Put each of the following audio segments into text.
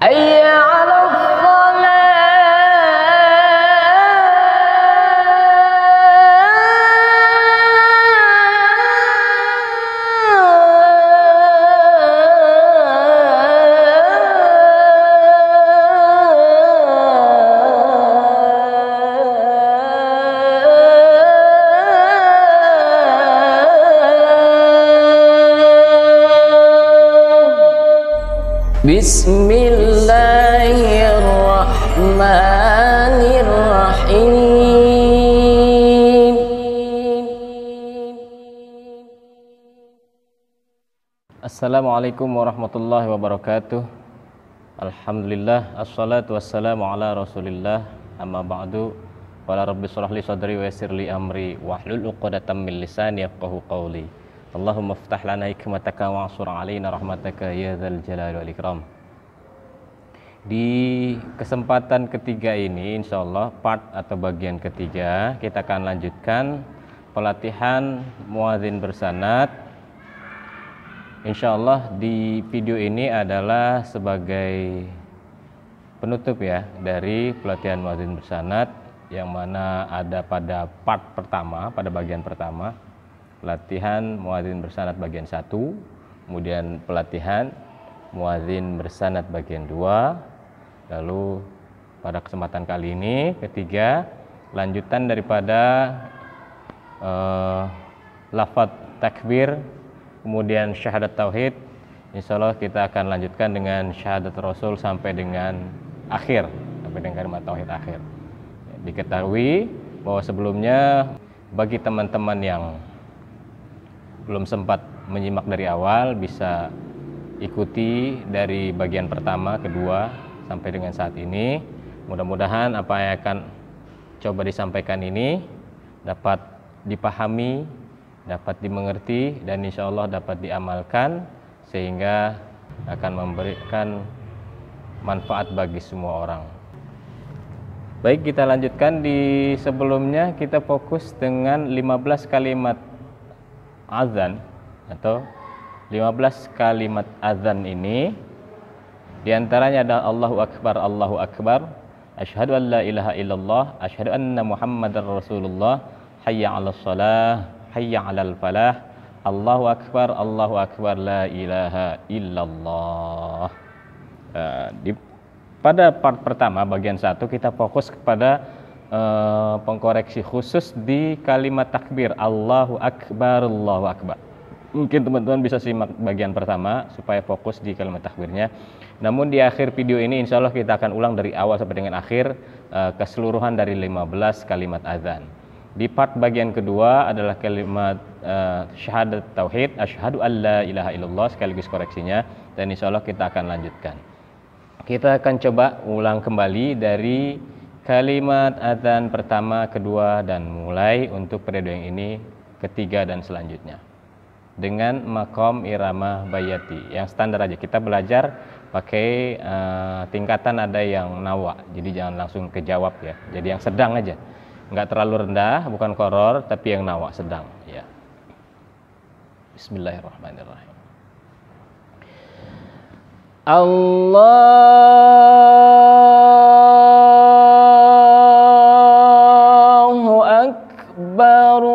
حي على Bismillahirrahmanirrahim. Assalamualaikum warahmatullahi wabarakatuh. Alhamdulillah, assalatu wassalamu ala rasulillah, amma ba'du. Qala rabbi shrah li sadri wa yassir li amri wahlul 'uqdatam min lisani yafqahu qawli. Allahumma iftah lana hikmataka wa ansur alaina rahmataka ya dzal jalali wal ikram. Di kesempatan ketiga ini, insya Allah part atau bagian ketiga, kita akan lanjutkan pelatihan muadzin bersanad. Insya Allah di video ini adalah sebagai penutup ya dari pelatihan muadzin bersanad, yang mana ada pada part pertama, pada bagian pertama, pelatihan muadzin bersanad bagian 1, kemudian pelatihan muadzin bersanad bagian 2. Lalu pada kesempatan kali ini ketiga, lanjutan daripada lafaz takbir, kemudian syahadat tauhid. Insya Allah kita akan lanjutkan dengan syahadat rasul sampai dengan akhir, sampai dengan kalimat tauhid akhir. Diketahui bahwa sebelumnya bagi teman-teman yang belum sempat menyimak dari awal, bisa ikuti dari bagian pertama, kedua, sampai dengan saat ini. Mudah-mudahan apa yang akan coba disampaikan ini dapat dipahami, dapat dimengerti, dan insya Allah dapat diamalkan, sehingga akan memberikan manfaat bagi semua orang. Baik, kita lanjutkan. Di sebelumnya kita fokus dengan 15 kalimat azan atau 15 kalimat azan ini. Di antaranya ada Allahu Akbar, asyhadu an la ilaha illallah, asyhadu anna Muhammadar Rasulullah, hayya 'alas shalah, hayya 'alal falah, Allahu Akbar, la ilaha illallah. Pada part pertama bagian 1 kita fokus kepada pengkoreksi khusus di kalimat takbir Allahu Akbar, Allahu Akbar. Mungkin teman-teman bisa simak bagian pertama supaya fokus di kalimat takbirnya. Namun di akhir video ini insya Allah kita akan ulang dari awal sampai dengan akhir keseluruhan dari 15 kalimat azan. Di part bagian kedua adalah kalimat syahadat tauhid, asyhadu an la ilaha illallah, sekaligus koreksinya, dan insya Allah kita akan lanjutkan. Kita akan coba ulang kembali dari kalimat azan pertama, kedua, dan mulai untuk periode yang ini, ketiga, dan selanjutnya dengan makom irama bayati yang standar aja. Kita belajar pakai tingkatan, ada yang nawa, jadi jangan langsung kejawab ya, jadi yang sedang aja, nggak terlalu rendah, bukan koror, tapi yang nawa, sedang ya. Bismillahirrahmanirrahim. Allahu Akbar,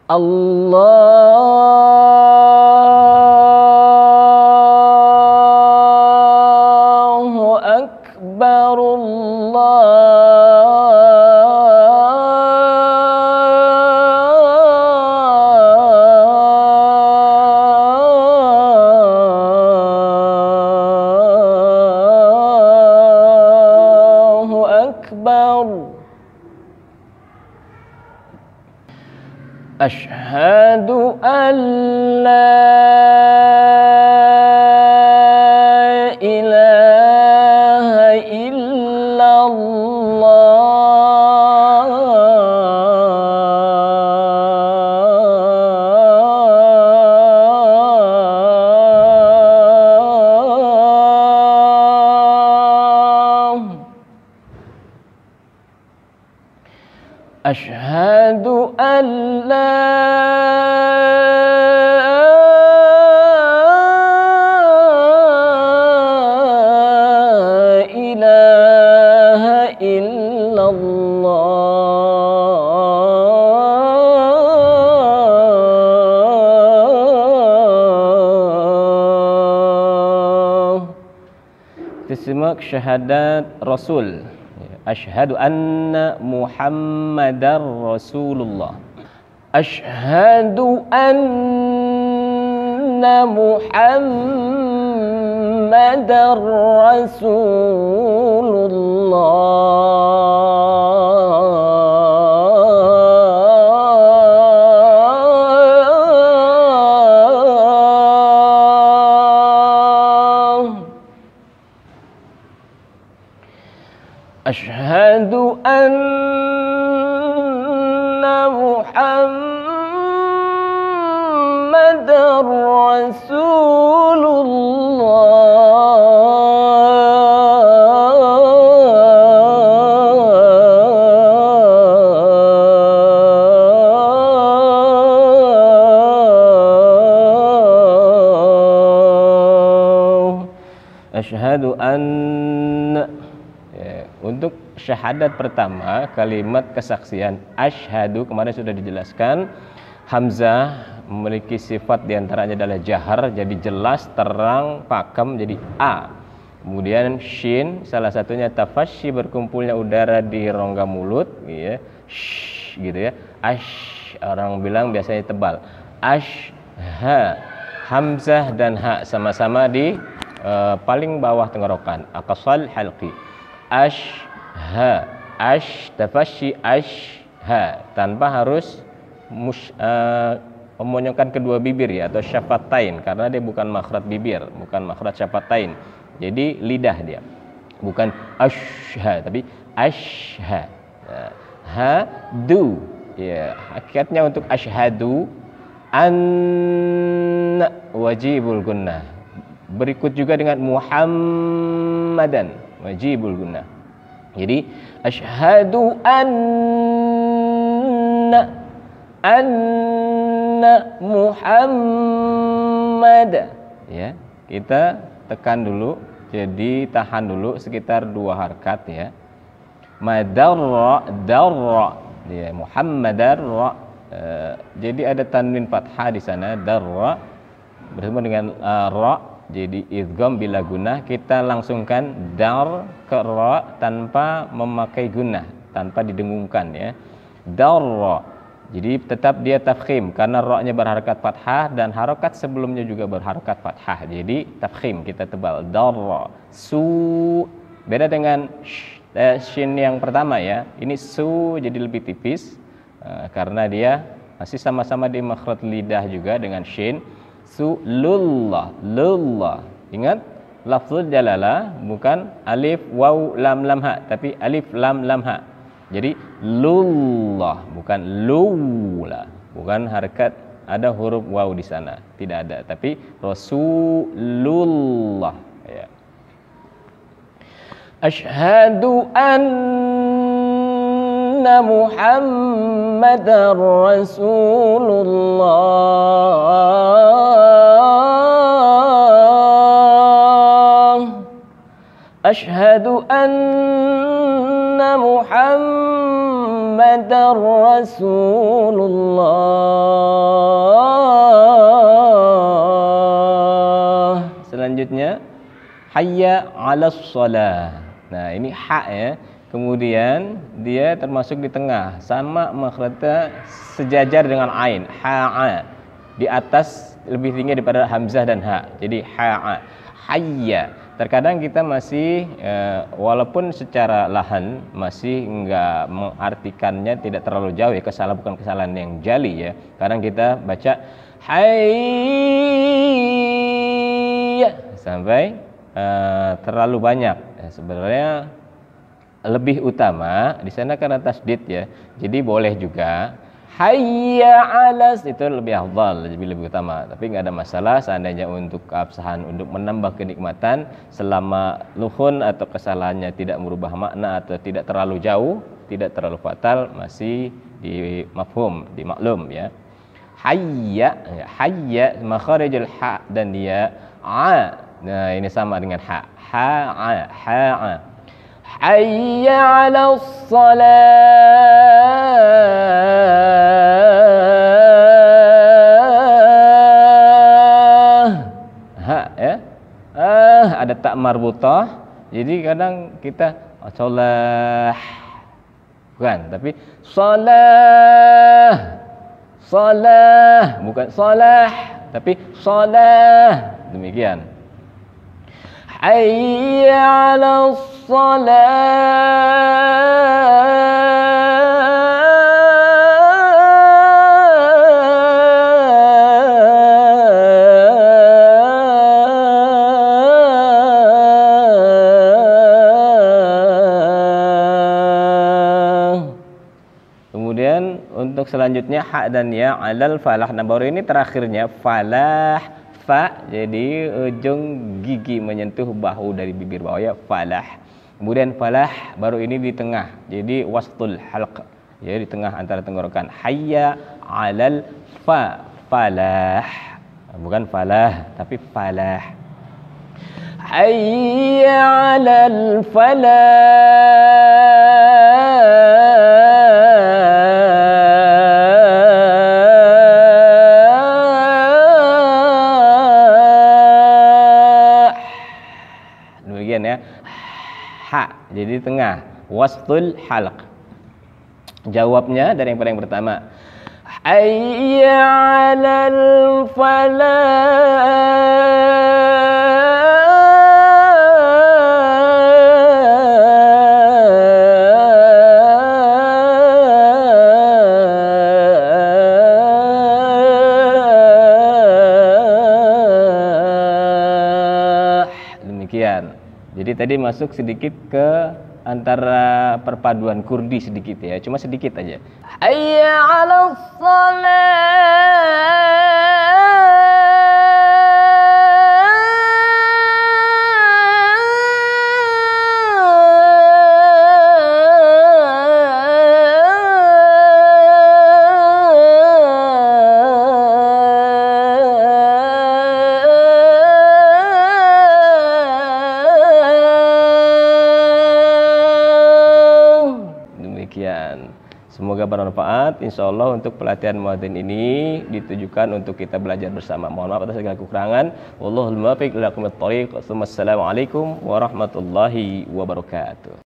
Allahu Akbar, Allahu Akbar. Asyhadu an la ilaha illallah, Asyhadu an la ilaha illallah. Kita simak syahadat Rasul. Asyhadu anna Muhammadar Rasulullah. Asyhadu anna Muhammadar Rasulullah. Asyhadu anna Muhammadar Rasulullah. Asyhadu anna. Untuk syahadat pertama, kalimat kesaksian asyhadu kemarin sudah dijelaskan. Hamzah memiliki sifat diantaranya adalah jahar, jadi jelas, terang, pakem, jadi a. Kemudian shin, salah satunya tafasyi, berkumpulnya udara di rongga mulut, ya, sh, gitu ya. Ash, orang bilang biasanya tebal. Ash, ha, hamzah dan ha sama-sama di paling bawah tenggorokan, aqsal halqi. Ash, ha, ash, tafasyi, ash, ha, tanpa harus memonyokkan kedua bibir ya, atau syafatain, karena dia bukan makhraj bibir, bukan makhraj syafatain. Jadi lidah dia, bukan ashha, tapi ashha. Ha, du, ya, hakikatnya untuk ashhadu an wajibul gunnah. Berikut juga dengan Muhammadan wajibul gunnah. Jadi asyhadu anna Muhammad, ya, kita tekan dulu, jadi tahan dulu sekitar 2 harkat ya. Madarra darra, ya, Muhammadar ra, jadi ada tanwin fathah di sana, darra bersama dengan ra. Jadi idgham bila gunnah, kita langsungkan dar ke ra tanpa memakai gunnah, tanpa didengungkan ya. Darra. Jadi tetap dia tafkhim karena ra-nya berharakat fathah dan harakat sebelumnya juga berharakat fathah. Jadi tafkhim kita tebal. Darra. Su, beda dengan shin yang pertama ya. Ini su jadi lebih tipis karena dia masih sama-sama di makhraj lidah juga dengan shin. Su lullah, lullah. Ingat, lafzul jalalah bukan alif waw lam lam ha, tapi alif lam lam ha. Jadi lullah, bukan lula, bukan harakat, ada huruf waw di sana, tidak ada, tapi Rasulullah ya. Asyhadu anna Muhammadar Rasulullah. Asyhadu anna Muhammadar Rasulullah. Selanjutnya hayya 'alas shalah. Nah, ini ha ya. Kemudian dia termasuk di tengah, sama makhrajnya sejajar dengan ain, ha'a. Di atas lebih tinggi daripada hamzah dan ha. Jadi ha'a, hayya. Terkadang kita masih walaupun secara lahan masih enggak mengartikannya tidak terlalu jauh ya, bukan kesalahan yang jali ya. Kadang kita baca hayya sampai terlalu banyak. Sebenarnya lebih utama di sana karena tasdid ya. Jadi boleh juga hayya 'alas, itu lebih afdal, lebih utama. Tapi nggak ada masalah seandainya untuk keabsahan, untuk menambah kenikmatan selama luhun atau kesalahannya tidak merubah makna atau tidak terlalu jauh, tidak terlalu fatal, masih di mafhum, di maklum ya. Hayya, hayya makharijul ha dan dia a. Nah, ini sama dengan ha. Ha a, ha a. Hayya 'alas salah. Ha ya. Ada tak marbutah. Jadi kadang kita sholah bukan, tapi salah. Salah, bukan salah, tapi salah. Demikian. Hayya 'alas Kemudian untuk selanjutnya ha dan ya 'alal falah. Nah, baru ini terakhirnya falah, fa, jadi ujung gigi menyentuh bahu dari bibir bawah ya, falah. Kemudian falah baru ini di tengah, jadi wastul halq, ya di tengah antara tenggorokan. Hayya 'alal fa, falah, bukan falah tapi falah. Hayya 'alal falah. Demikian ya. Ha, jadi tengah, wastul halq. Jawabnya dari yang paling pertama. Hayya 'alal falah. Demikian. Jadi tadi masuk sedikit ke antara perpaduan Kurdi sedikit ya, cuma sedikit aja. Hayya 'alas Semoga bermanfaat. Insya Allah untuk pelatihan muadzin ini ditujukan untuk kita belajar bersama. Mohon maaf atas segala kekurangan. Wallahul muwaffiq ila aqwamit thoriq. Wassalamualaikum warahmatullahi wabarakatuh.